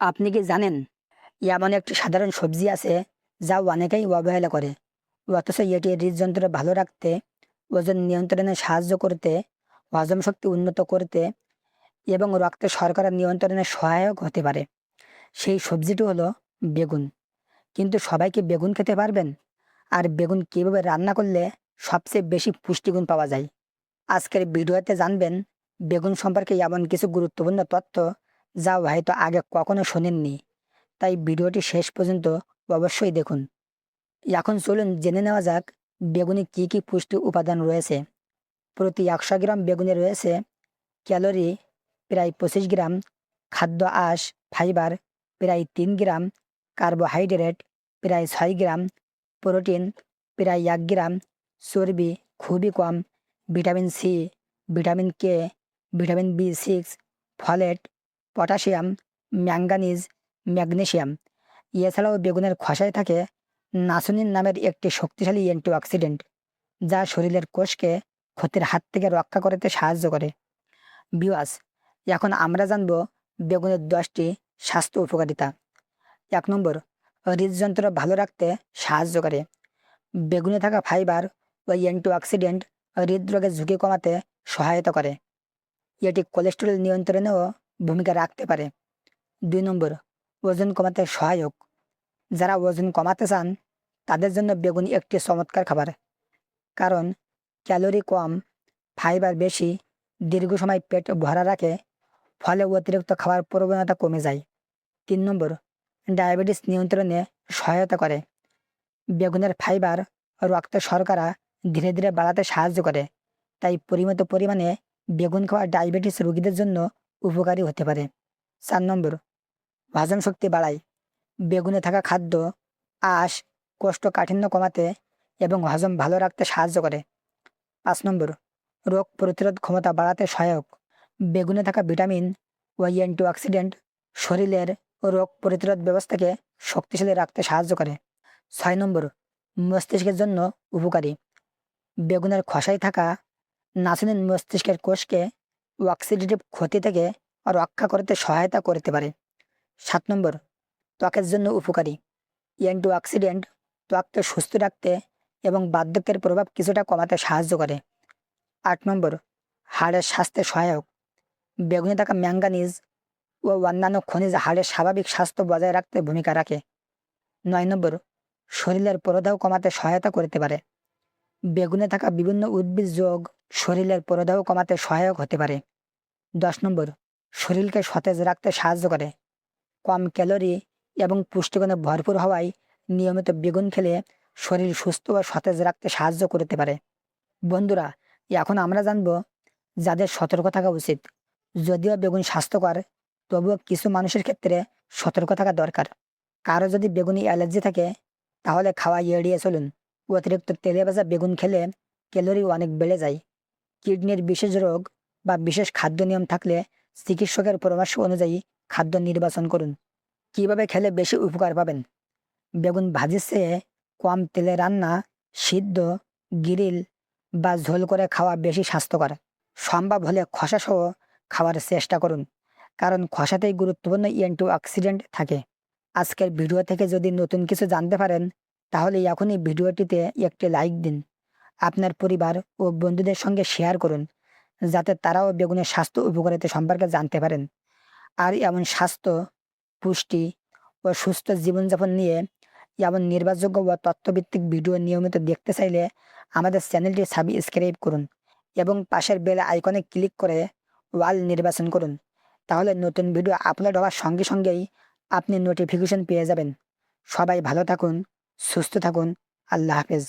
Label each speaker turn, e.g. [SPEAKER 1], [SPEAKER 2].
[SPEAKER 1] আপনি কি জানেন এমন একটি সাধারণ সবজি আছে যা অনেকেই অবহেলা করে, অথচ এটি হৃদযন্ত্র ভালো রাখতে, ওজন নিয়ন্ত্রণে সাহায্য করতে, হজম শক্তি উন্নত করতে এবং রক্তে শর্করা নিয়ন্ত্রণে সহায়ক হতে পারে। সেই সবজিটি হলো বেগুন। কিন্তু সবাই কি বেগুন খেতে পারবেন? আর বেগুন কিভাবে রান্না করলে সবচেয়ে বেশি পুষ্টিগুণ পাওয়া যায়? আজকের ভিডিওতে জানবেন বেগুন সম্পর্কে এমন কিছু গুরুত্বপূর্ণ তথ্য যা হয়তো আগে কখনো শোনেননি। তাই ভিডিওটি শেষ পর্যন্ত অবশ্যই দেখুন। এখন চলুন জেনে নেওয়া যাক বেগুনে কি কি পুষ্টি উপাদান রয়েছে। প্রতি 100 গ্রাম বেগুনে রয়েছে ক্যালোরি প্রায় 25 গ্রাম, খাদ্য আঁশ ফাইবার প্রায় 3 গ্রাম, কার্বোহাইড্রেট প্রায় 6 গ্রাম, প্রোটিন প্রায় 1 গ্রাম, চর্বি খুবই কম, vitamin C, vitamin K, vitamin বি6, ফলেট, পটাশিয়াম, ম্যাঙ্গানিজ, ম্যাগনেসিয়াম। এছাড়াও বেগুনের খোসায় থাকে নাসুনিন নামের একটি শক্তিশালী অ্যান্টিঅক্সিডেন্ট, যা শরীরের কোষকে ক্ষতির হাত থেকে রক্ষা করতে সাহায্য করে। বিওয়াস, এখন আমরা জানব বেগুনের 10টি স্বাস্থ্য উপকারিতা। 1 নম্বর, হৃদযন্ত্র ভালো রাখতে সাহায্য করে। বেগুনে থাকা ফাইবার ও অ্যান্টিঅক্সিডেন্ট হৃদরোগের ঝুঁকি কমাতে সহায়তা করে। এটি কোলেস্টেরল নিয়ন্ত্রণেও ভূমিকা রাখতে পারে। 2 নম্বর, ওজন কমাতে সহায়ক। যারা ওজন কমাতে চান তাদের জন্য বেগুন একটি চমৎকার খাবার, কারণ ক্যালোরি কম, ফাইবার বেশি, দীর্ঘ সময় পেট ভরা রাখে, ফলে অতিরিক্ত খাওয়ার প্রবণতা কমে যায়। 3 নম্বর, ডায়াবেটিস নিয়ন্ত্রণে সহায়তা করে। বেগুনের ফাইবার রক্তে শর্করা ধীরে ধীরে বাড়াতে সাহায্য করে, তাই পরিমিত পরিমাণে বেগুন খাওয়া ডায়াবেটিস রোগীদের জন্য উপকারী হতে পারে। 4 নম্বর, হজম শক্তি বাড়ায়। বেগুনে থাকা খাদ্য আঁশ কোষ্ঠকাঠিন্য কমাতে এবং হজম ভালো রাখতে সাহায্য করে। 5 নম্বর, রোগ প্রতিরোধ ক্ষমতা বাড়াতে সহায়ক। বেগুনে থাকা ভিটামিন ও অ্যান্টিঅক্সিডেন্ট শরীরের রোগ প্রতিরোধ ব্যবস্থাকে শক্তিশালী রাখতে সাহায্য করে। 6 নম্বর, মস্তিষ্কের জন্য উপকারী। বেগুনের খোসায় থাকা নাসিনিন মস্তিষ্কের কোষকে অক্সিডেটিভ ক্ষতি থেকে রক্ষা করতে সহায়তা করতে পারে। 7 নম্বর, ত্বকের জন্য উপকারী। অ্যান্টিঅক্সিডেন্ট ত্বককে সুস্থ রাখতে এবং বার্ধক্যের প্রভাব কিছুটা কমাতে সাহায্য করে। 8 নম্বর, হাড়ের স্বাস্থ্যে সহায়ক। বেগুনে থাকা ম্যাঙ্গানিজ ও অন্যান্য খনিজ হাড়ের স্বাভাবিক স্বাস্থ্য বজায় রাখতে ভূমিকা রাখে। 9 নম্বর, শরীরের প্রদাহ কমাতে সহায়তা করতে পারে। বেগুনে থাকা বিভিন্ন উদ্ভিজ যোগ শরীরের প্রদাহ কমাতে সহায়ক হতে পারে। 10 নম্বর, শরীরকে সতেজ রাখতে সাহায্য করে। কম ক্যালোরি এবং পুষ্টিগুণে ভরপুর হওয়ায় নিয়মিত বেগুন খেলে শরীর সুস্থ ও সতেজ রাখতে সাহায্য করতে পারে। বন্ধুরা, এখন আমরা জানব যাদের সতর্ক থাকা উচিত। যদিও বেগুন স্বাস্থ্যকর, তবুও কিছু মানুষের ক্ষেত্রে সতর্ক থাকা দরকার। কারো যদি বেগুনি অ্যালার্জি থাকে তাহলে খাওয়া এড়িয়ে চলুন। অতিরিক্ত তেলে ভাজা বেগুন খেলে ক্যালোরি অনেক বেড়ে যায়। কিডনির বিশেষ রোগ বা বিশেষ খাদ্য নিয়ম থাকলে চিকিৎসকের পরামর্শ অনুযায়ী খাদ্য নির্বাচন করুন। কিভাবে খেলে বেশি উপকার পাবেন? বেগুন ভাজির চেয়ে কম তেলে রান্না, সিদ্ধ, গ্রিল বা ঝোল করে খাওয়া বেশি স্বাস্থ্যকর। সম্ভব হলে খোসাসহ খাওয়ার চেষ্টা করুন, কারণ খোসাতেই গুরুত্বপূর্ণ অ্যান্টিঅক্সিডেন্ট থাকে। আজকের ভিডিও থেকে যদি নতুন কিছু জানতে পারেন তাহলে এখনই ভিডিওটিতে একটি লাইক দিন। আপনার পরিবার ও বন্ধুদের সঙ্গে শেয়ার করুন, যাতে তারাও বেগুনের স্বাস্থ্য উপকারিতা সম্পর্কে জানতে পারেন। আর এমন স্বাস্থ্য, পুষ্টি ও সুস্থ জীবনযাপন নিয়ে এমন নির্ভরযোগ্য ও তথ্যভিত্তিক ভিডিও নিয়মিত দেখতে চাইলে আমাদের চ্যানেলটি সাবস্ক্রাইব করুন এবং পাশের বেল আইকনে ক্লিক করে ওয়াল নির্বাচন করুন। তাহলে নতুন ভিডিও আপলোড হওয়ার সঙ্গে সঙ্গেই আপনি নোটিফিকেশন পেয়ে যাবেন। সবাই ভালো থাকুন, সুস্থ থাকুন। আল্লাহ হাফেজ।